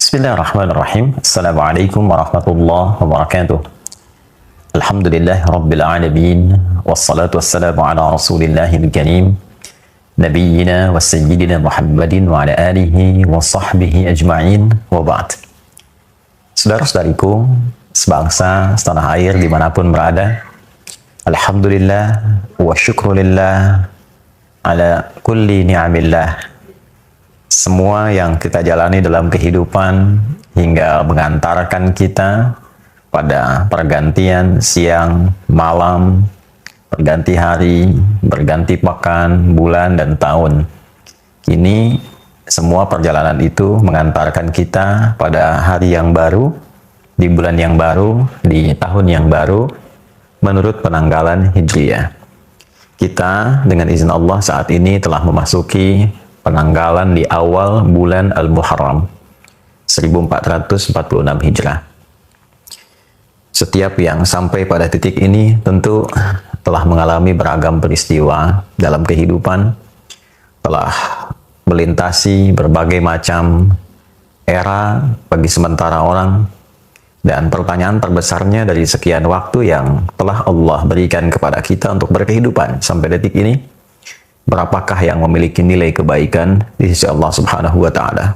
Bismillahirrahmanirrahim. Assalamualaikum warahmatullahi wabarakatuh. Alhamdulillah Rabbil Alamin. Wassalatu wassalamu ala Rasulillahil Karim. Nabiyyina wa sayyidina Muhammadin wa ala alihi wa sahbihi ajma'in wa ba'd. Saudara-saudariku, sebangsa, setanah air dimanapun berada, Alhamdulillah wa syukrulillah ala kulli ni'amillah. Semua yang kita jalani dalam kehidupan hingga mengantarkan kita pada pergantian siang, malam, berganti hari, berganti pekan, bulan, dan tahun. Kini semua perjalanan itu mengantarkan kita pada hari yang baru, di bulan yang baru, di tahun yang baru, menurut penanggalan Hijriyah. Kita dengan izin Allah saat ini telah memasuki penanggalan di awal bulan Al-Muharram 1446 Hijrah. Setiap yang sampai pada titik ini tentu telah mengalami beragam peristiwa dalam kehidupan, telah melintasi berbagai macam era bagi sementara orang, dan pertanyaan terbesarnya dari sekian waktu yang telah Allah berikan kepada kita untuk berkehidupan sampai detik ini, berapakah yang memiliki nilai kebaikan di sisi Allah Subhanahu wa Ta'ala?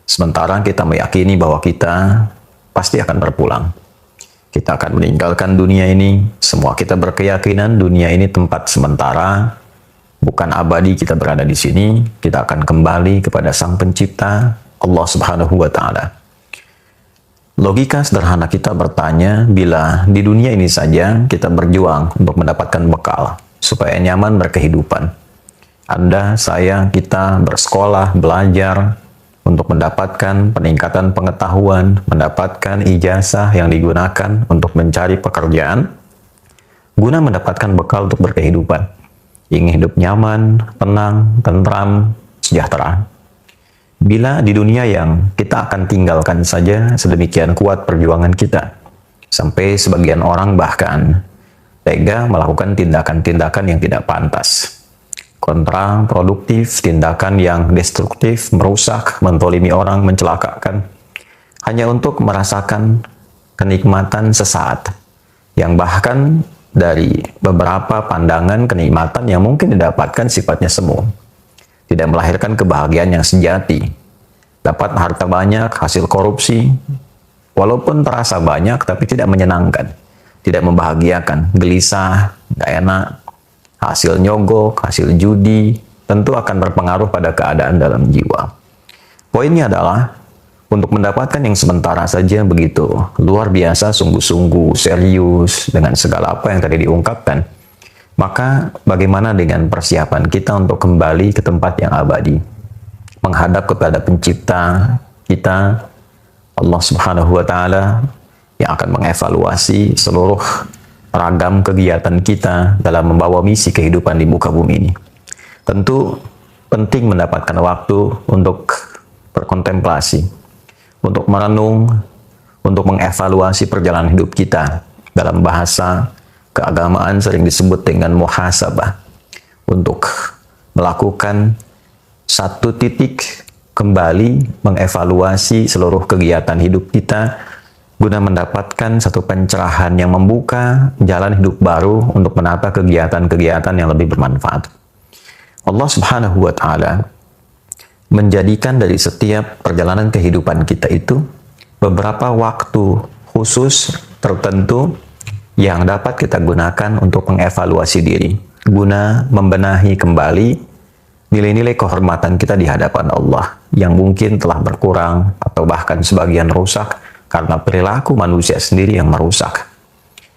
Sementara kita meyakini bahwa kita pasti akan berpulang. Kita akan meninggalkan dunia ini. Semua kita berkeyakinan dunia ini tempat sementara, bukan abadi kita berada di sini. Kita akan kembali kepada Sang Pencipta, Allah Subhanahu wa Ta'ala. Logika sederhana kita bertanya, bila di dunia ini saja kita berjuang untuk mendapatkan bekal supaya nyaman berkehidupan, Anda, saya, kita bersekolah, belajar untuk mendapatkan peningkatan pengetahuan, mendapatkan ijazah yang digunakan untuk mencari pekerjaan, guna mendapatkan bekal untuk berkehidupan. Ingin hidup nyaman, tenang, tentram, sejahtera. Bila di dunia yang kita akan tinggalkan saja sedemikian kuat perjuangan kita, sampai sebagian orang bahkan tega melakukan tindakan-tindakan yang tidak pantas, kontraproduktif, tindakan yang destruktif, merusak, mentolimi orang, mencelakakan, hanya untuk merasakan kenikmatan sesaat, yang bahkan dari beberapa pandangan kenikmatan yang mungkin didapatkan sifatnya semu, tidak melahirkan kebahagiaan yang sejati. Dapat harta banyak, hasil korupsi, walaupun terasa banyak tapi tidak menyenangkan, tidak membahagiakan, gelisah, gak enak. Hasil nyogok, hasil judi, tentu akan berpengaruh pada keadaan dalam jiwa. Poinnya adalah, untuk mendapatkan yang sementara saja begitu luar biasa, sungguh-sungguh, serius, dengan segala apa yang tadi diungkapkan, maka bagaimana dengan persiapan kita untuk kembali ke tempat yang abadi, menghadap kepada Pencipta kita, Allah Subhanahu wa Ta'ala, yang akan mengevaluasi seluruh ragam kegiatan kita dalam membawa misi kehidupan di muka bumi ini. Tentu penting mendapatkan waktu untuk berkontemplasi, untuk merenung, untuk mengevaluasi perjalanan hidup kita. Dalam bahasa keagamaan sering disebut dengan muhasabah, untuk melakukan satu titik kembali mengevaluasi seluruh kegiatan hidup kita, guna mendapatkan satu pencerahan yang membuka jalan hidup baru untuk menata kegiatan-kegiatan yang lebih bermanfaat. Allah Subhanahu wa Ta'ala menjadikan dari setiap perjalanan kehidupan kita itu beberapa waktu khusus tertentu yang dapat kita gunakan untuk mengevaluasi diri, guna membenahi kembali nilai-nilai kehormatan kita di hadapan Allah yang mungkin telah berkurang atau bahkan sebagian rusak karena perilaku manusia sendiri yang merusak.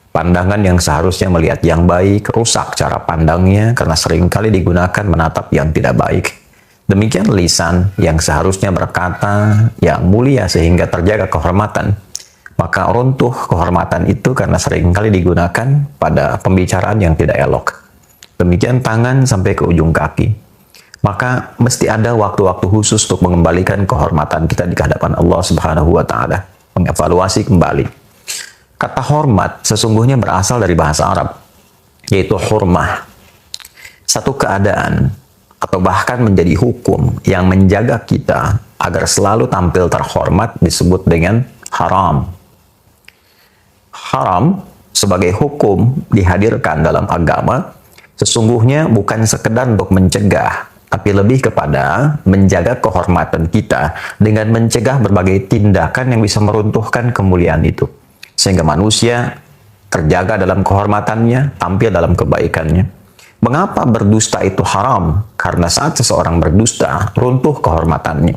Pandangan yang seharusnya melihat yang baik, rusak cara pandangnya karena seringkali digunakan menatap yang tidak baik. Demikian lisan yang seharusnya berkata yang mulia sehingga terjaga kehormatan, maka runtuh kehormatan itu karena seringkali digunakan pada pembicaraan yang tidak elok. Demikian tangan sampai ke ujung kaki. Maka mesti ada waktu-waktu khusus untuk mengembalikan kehormatan kita di hadapan Allah Subhanahu wa Ta'ala. Mengevaluasi kembali. Kata hormat sesungguhnya berasal dari bahasa Arab, yaitu hurmah. Satu keadaan atau bahkan menjadi hukum yang menjaga kita agar selalu tampil terhormat disebut dengan haram. Haram sebagai hukum dihadirkan dalam agama sesungguhnya bukan sekedar untuk mencegah, tapi lebih kepada menjaga kehormatan kita dengan mencegah berbagai tindakan yang bisa meruntuhkan kemuliaan itu. Sehingga manusia terjaga dalam kehormatannya, tampil dalam kebaikannya. Mengapa berdusta itu haram? Karena saat seseorang berdusta, runtuh kehormatannya.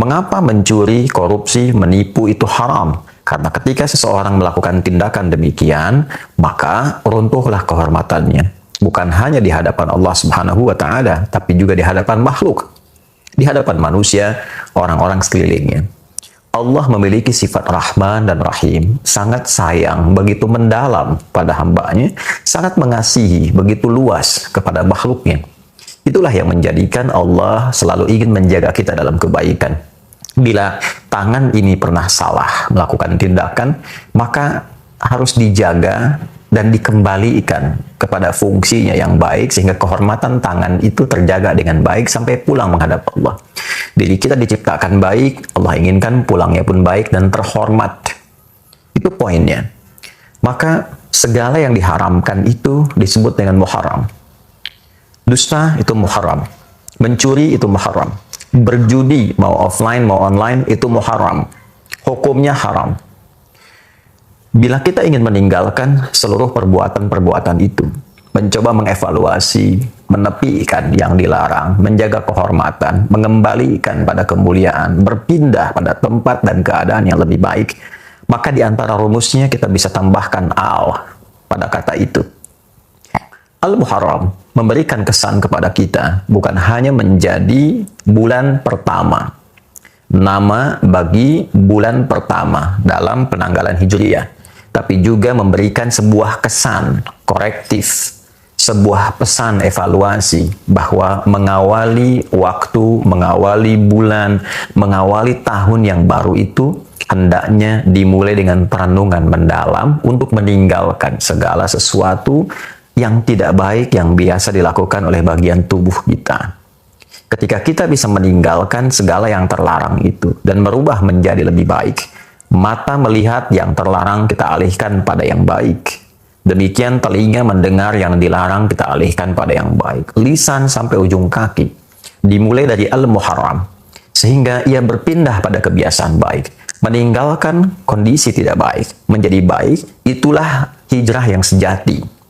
Mengapa mencuri, korupsi, menipu itu haram? Karena ketika seseorang melakukan tindakan demikian, maka runtuhlah kehormatannya. Bukan hanya di hadapan Allah Subhanahu wa Ta'ala, tapi juga di hadapan makhluk, di hadapan manusia, orang-orang sekelilingnya. Allah memiliki sifat Rahman dan Rahim, sangat sayang, begitu mendalam pada hambanya, sangat mengasihi, begitu luas kepada makhluknya. Itulah yang menjadikan Allah selalu ingin menjaga kita dalam kebaikan. Bila tangan ini pernah salah melakukan tindakan, maka harus dijaga dan dikembalikan kepada fungsinya yang baik sehingga kehormatan tangan itu terjaga dengan baik sampai pulang menghadap Allah. Diri kita diciptakan baik, Allah inginkan pulangnya pun baik dan terhormat. Itu poinnya. Maka segala yang diharamkan itu disebut dengan muharram. Dusta itu muharram. Mencuri itu muharram. Berjudi mau offline mau online itu muharram. Hukumnya haram. Bila kita ingin meninggalkan seluruh perbuatan-perbuatan itu, mencoba mengevaluasi, menepikan yang dilarang, menjaga kehormatan, mengembalikan pada kemuliaan, berpindah pada tempat dan keadaan yang lebih baik, maka di antara rumusnya kita bisa tambahkan al pada kata itu. Al-Muharram memberikan kesan kepada kita bukan hanya menjadi bulan pertama, nama bagi bulan pertama dalam penanggalan Hijriyah, tapi juga memberikan sebuah kesan korektif, sebuah pesan evaluasi bahwa mengawali waktu, mengawali bulan, mengawali tahun yang baru itu hendaknya dimulai dengan perenungan mendalam untuk meninggalkan segala sesuatu yang tidak baik yang biasa dilakukan oleh bagian tubuh kita. Ketika kita bisa meninggalkan segala yang terlarang itu dan merubah menjadi lebih baik, mata melihat yang terlarang kita alihkan pada yang baik. Demikian telinga mendengar yang dilarang kita alihkan pada yang baik. Lisan sampai ujung kaki dimulai dari Al-Muharram sehingga ia berpindah pada kebiasaan baik, meninggalkan kondisi tidak baik menjadi baik. Itulah hijrah yang sejati.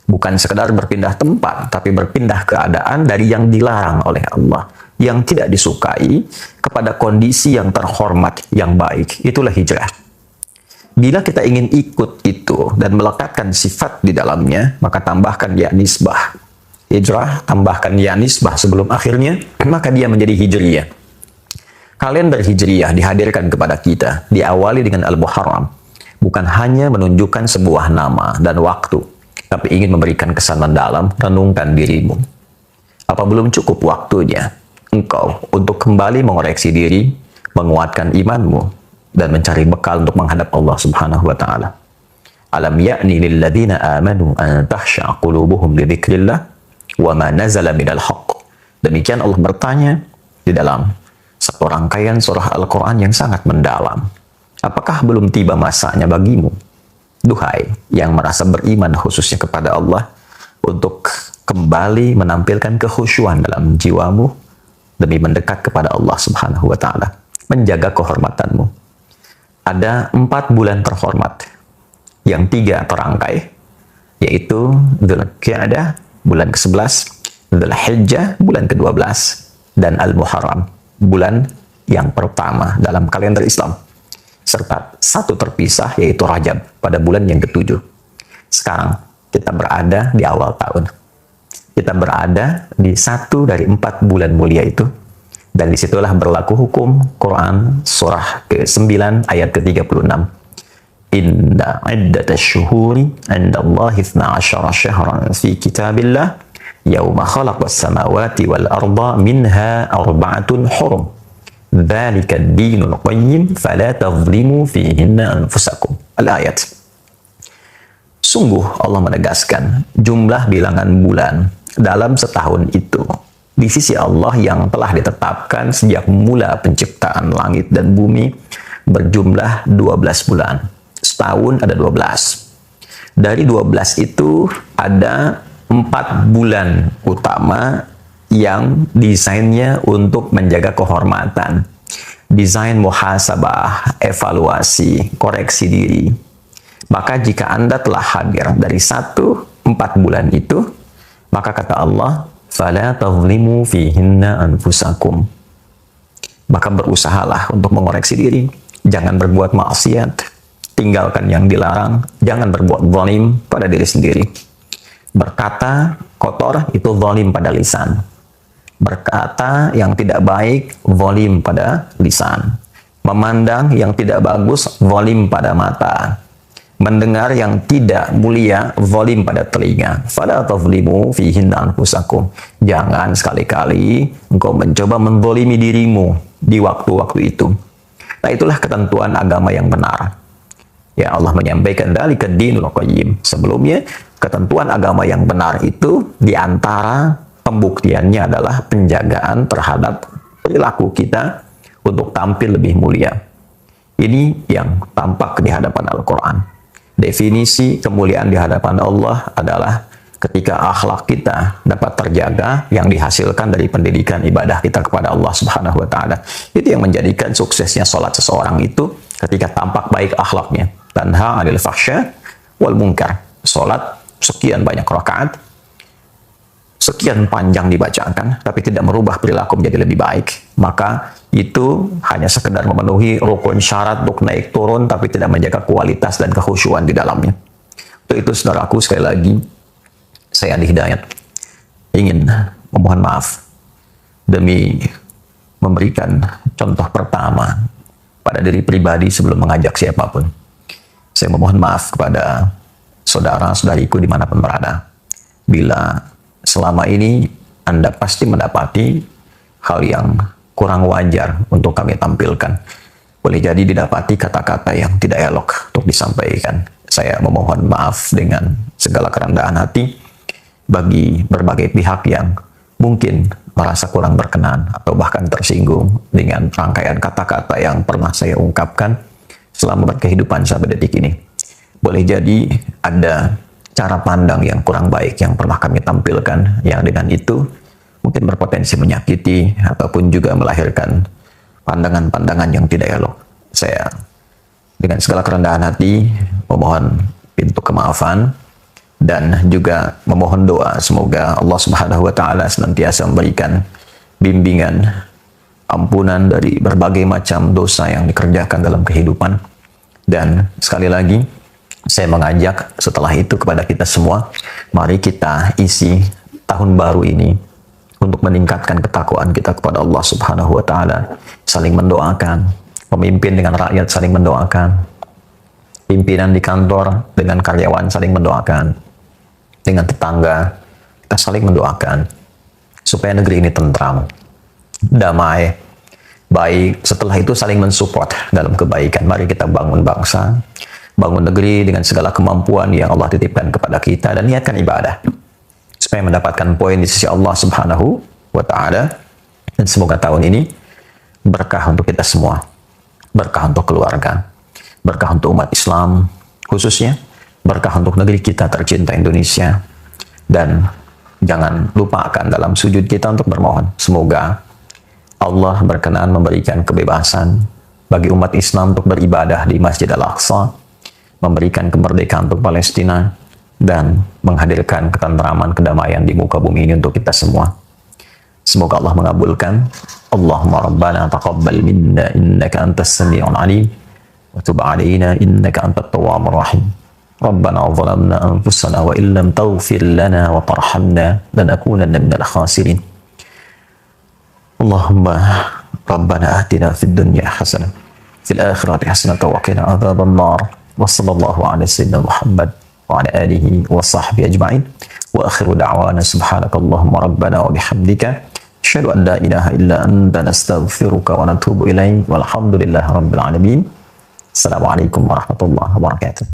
Bukan sekedar berpindah tempat, tapi berpindah keadaan dari yang dilarang oleh Allah, yang tidak disukai, kepada kondisi yang terhormat, yang baik. Itulah hijrah. Bila kita ingin ikut itu dan melekatkan sifat di dalamnya, maka tambahkan ya nisbah. Hijrah, tambahkan ya nisbah sebelum akhirnya, maka dia menjadi hijriyah. Kalender hijriyah dihadirkan kepada kita, diawali dengan Al-Muharram. Bukan hanya menunjukkan sebuah nama dan waktu, tapi ingin memberikan kesan mendalam, renungkan dirimu. Apa belum cukup waktunya engkau untuk kembali mengoreksi diri, menguatkan imanmu, dan mencari bekal untuk menghadap Allah Subhanahu wa Ta'ala? Alam ya'ni lilladzina amanu an tahsha'a qulubuhum li dzikrillah wa ma nazala minal haqq. Demikian Allah bertanya di dalam satu rangkaian surah Al-Quran yang sangat mendalam. Apakah belum tiba masanya bagimu, duhai yang merasa beriman khususnya kepada Allah, untuk kembali menampilkan kekhusyuan dalam jiwamu demi mendekat kepada Allah Subhanahu wa Ta'ala, menjaga kehormatanmu. Ada 4 bulan terhormat, yang 3 terangkai, yaitu Dzulqa'dah bulan ke-11, Dzulhijjah bulan ke-12, dan Al-Muharram bulan yang pertama dalam kalender Islam, serta 1 terpisah yaitu Rajab pada bulan yang ke-7. Sekarang kita berada di awal tahun. Kita berada di 1 dari 4 bulan mulia itu, dan disitulah berlaku hukum Quran surah ke-9 ayat ke-36. Inna iddatash syuhuri 'inda Allahi 12 syahran fi kitabillah yauma khalaqas samawati wal arda minha arba'atun hurum. Dzalika ad-dinul qayyim fala tadhlimu fihinna anfusakum. Al-ayat. Sungguh Allah menegaskan jumlah bilangan bulan dalam setahun itu di sisi Allah yang telah ditetapkan sejak mula penciptaan langit dan bumi berjumlah 12 bulan. Setahun ada 12. Dari 12 itu ada 4 bulan utama yang desainnya untuk menjaga kehormatan. Desain muhasabah, evaluasi, koreksi diri. Maka jika Anda telah hadir dari 4 bulan itu, maka kata Allah, فَلَا تَظْلِمُوا فِيهِنَّ أَنفُسَكُمْ. Maka berusahalah untuk mengoreksi diri. Jangan berbuat maksiat. Tinggalkan yang dilarang. Jangan berbuat zalim pada diri sendiri. Berkata kotor itu zalim pada lisan. Berkata yang tidak baik, zalim pada lisan. Memandang yang tidak bagus, zalim pada mata. Mendengar yang tidak mulia, zalim pada telinga. Fala tazlimu fihinna anfusakum. Jangan sekali-kali engkau mencoba menzalimi dirimu di waktu-waktu itu. Nah, itulah ketentuan agama yang benar. Ya, Allah menyampaikan dzalika dinul qayyim. Sebelumnya, ketentuan agama yang benar itu di antara pembuktiannya adalah penjagaan terhadap perilaku kita untuk tampil lebih mulia. Ini yang tampak di hadapan Al-Quran. Definisi kemuliaan di hadapan Allah adalah ketika akhlak kita dapat terjaga yang dihasilkan dari pendidikan ibadah kita kepada Allah Subhanahu wa taala. Itu yang menjadikan suksesnya salat seseorang itu ketika tampak baik akhlaknya. Tanha 'anil fahsya wal munkar. Salat sekian banyak rakaat, sekian panjang dibacakan, tapi tidak merubah perilaku menjadi lebih baik, maka itu hanya sekedar memenuhi rukun syarat untuk naik turun, tapi tidak menjaga kualitas dan kekhusyuan di dalamnya. Untuk itu, saudaraku, sekali lagi, saya Andi Hidayat ingin memohon maaf demi memberikan contoh pertama pada diri pribadi sebelum mengajak siapapun. Saya memohon maaf kepada saudara-saudariku dimanapun berada, bila selama ini Anda pasti mendapati hal yang kurang wajar untuk kami tampilkan. Boleh jadi didapati kata-kata yang tidak elok untuk disampaikan. Saya memohon maaf dengan segala kerendahan hati bagi berbagai pihak yang mungkin merasa kurang berkenan atau bahkan tersinggung dengan rangkaian kata-kata yang pernah saya ungkapkan selama berkehidupan sampai detik ini. Boleh jadi ada cara pandang yang kurang baik yang pernah kami tampilkan, yang dengan itu mungkin berpotensi menyakiti ataupun juga melahirkan pandangan-pandangan yang tidak elok. Saya dengan segala kerendahan hati memohon pintu kemaafan dan juga memohon doa semoga Allah Subhanahu wa taala senantiasa memberikan bimbingan, ampunan dari berbagai macam dosa yang dikerjakan dalam kehidupan. Dan sekali lagi saya mengajak setelah itu kepada kita semua, mari kita isi tahun baru ini untuk meningkatkan ketakwaan kita kepada Allah Subhanahu wa taala, saling mendoakan, pemimpin dengan rakyat saling mendoakan, pimpinan di kantor dengan karyawan saling mendoakan, dengan tetangga kita saling mendoakan supaya negeri ini tentram, damai, baik. Setelah itu saling mensupport dalam kebaikan. Mari kita bangun bangsa, bangun negeri dengan segala kemampuan yang Allah titipkan kepada kita dan niatkan ibadah supaya mendapatkan poin di sisi Allah Subhanahu wa taala. Dan semoga tahun ini berkah untuk kita semua, berkah untuk keluarga, berkah untuk umat Islam khususnya, berkah untuk negeri kita tercinta Indonesia. Dan jangan lupakan dalam sujud kita untuk bermohon semoga Allah berkenan memberikan kebebasan bagi umat Islam untuk beribadah di Masjid Al-Aqsa, memberikan kemerdekaan untuk Palestina, dan menghadirkan ketentraman, kedamaian di muka bumi ini untuk kita semua. Semoga Allah mengabulkan. Allahumma rabbana taqabbal minna innaka antas sami'ul alim wa tub 'alaina innaka antat tawwabur rahim. Rabbana zalamna anfusana wa illam taghfir lana wa tarhamna lanakunanna minal khasirin. Allahumma rabbana atina fid dunya hasanah fil akhirati hasanah wa qina adzaban nar. Wa sallallahu ala sayyidina Muhammad wa ala alihi wa sahbihi ajma'in. Wa akhiru da'wana subhanakallahumma rabbana wa bihamdika asyhadu an la ilaha illa anta nastaghfiruka wa natubu ilaik. Walhamdulillahi rabbil alamin. Assalamualaikum warahmatullahi wabarakatuh.